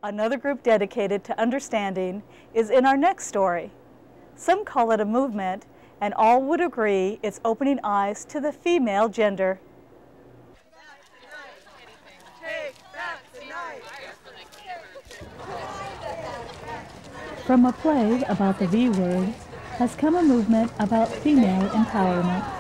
Another group dedicated to understanding is in our next story. Some call it a movement, and all would agree it's opening eyes to the female gender. From a play about the V word has come a movement about female empowerment.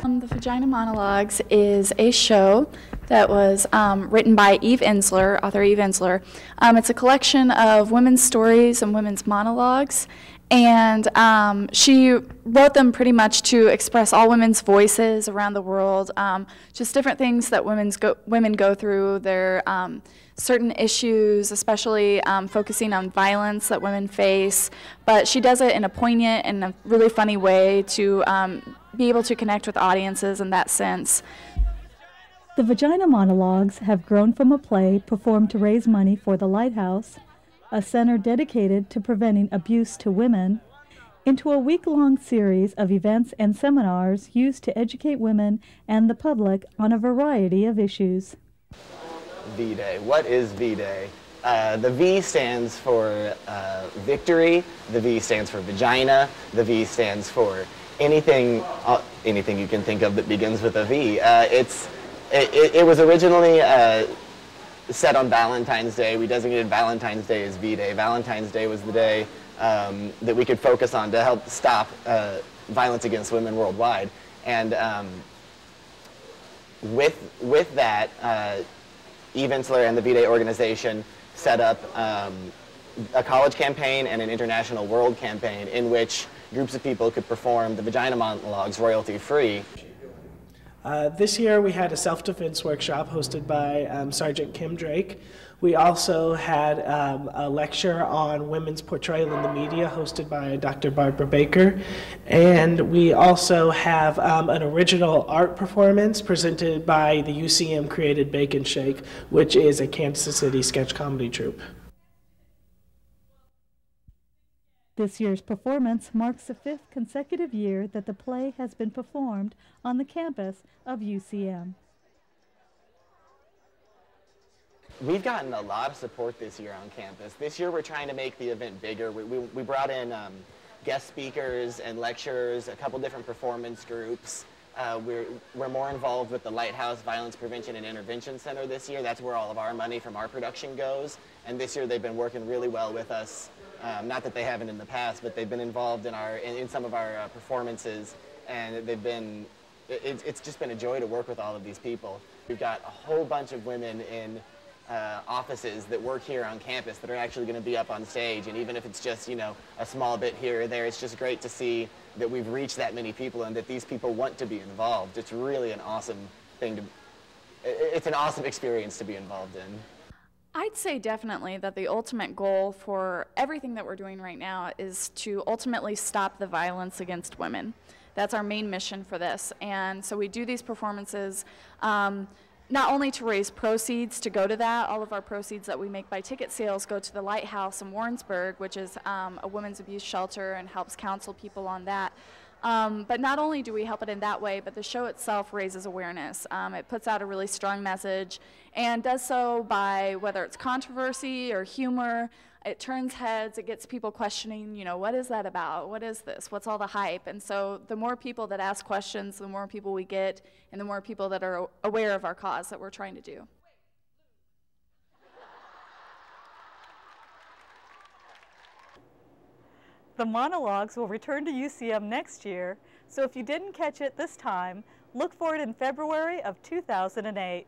The Vagina Monologues is a show that was written by author Eve Ensler. It's a collection of women's stories and women's monologues, and she wrote them pretty much to express all women's voices around the world, just different things that women go through, their certain issues, especially focusing on violence that women face, but she does it in a poignant and a really funny way to be able to connect with audiences in that sense. The Vagina Monologues have grown from a play performed to raise money for the Lighthouse, a center dedicated to preventing abuse to women, into a week-long series of events and seminars used to educate women and the public on a variety of issues. V-Day. What is V-Day? The V stands for victory, the V stands for vagina, the V stands for anything you can think of that begins with a V. It was originally set on Valentine's Day. We designated Valentine's Day as V-Day. Valentine's Day was the day that we could focus on to help stop violence against women worldwide. And with that, Eve Ensler and the V-Day organization set up a college campaign and an international world campaign in which groups of people could perform the Vagina Monologues royalty-free. This year we had a self-defense workshop hosted by Sergeant Kim Drake. We also had a lecture on women's portrayal in the media hosted by Dr. Barbara Baker. And we also have an original art performance presented by the UCM Created Bake and Shake, which is a Kansas City sketch comedy troupe. This year's performance marks the 5th consecutive year that the play has been performed on the campus of UCM. We've gotten a lot of support this year on campus. This year we're trying to make the event bigger. We brought in guest speakers and lecturers, a couple different performance groups. We're more involved with the Lighthouse Violence Prevention and Intervention Center this year. That's where all of our money from our production goes. And this year they've been working really well with us. Not that they haven't in the past, but they've been involved in some of our performances, and it's just been a joy to work with all of these people. We've got a whole bunch of women in offices that work here on campus that are actually going to be up on stage, and even if it's just, you know, a small bit here or there, it's just great to see that we've reached that many people and that these people want to be involved. It's really an awesome thing it's an awesome experience to be involved in. I'd say definitely that the ultimate goal for everything that we're doing right now is to ultimately stop the violence against women. That's our main mission for this. And so we do these performances not only to raise proceeds to go to that. All of our proceeds that we make by ticket sales go to the Lighthouse in Warrensburg, which is a women's abuse shelter and helps counsel people on that. But not only do we help it in that way, but the show itself raises awareness. It puts out a really strong message and does so by whether it's controversy or humor. It turns heads, it gets people questioning, you know, what is that about? What is this? What's all the hype? And so the more people that ask questions, the more people we get, and the more people that are aware of our cause that we're trying to do. The monologues will return to UCM next year, so if you didn't catch it this time, look for it in February of 2008.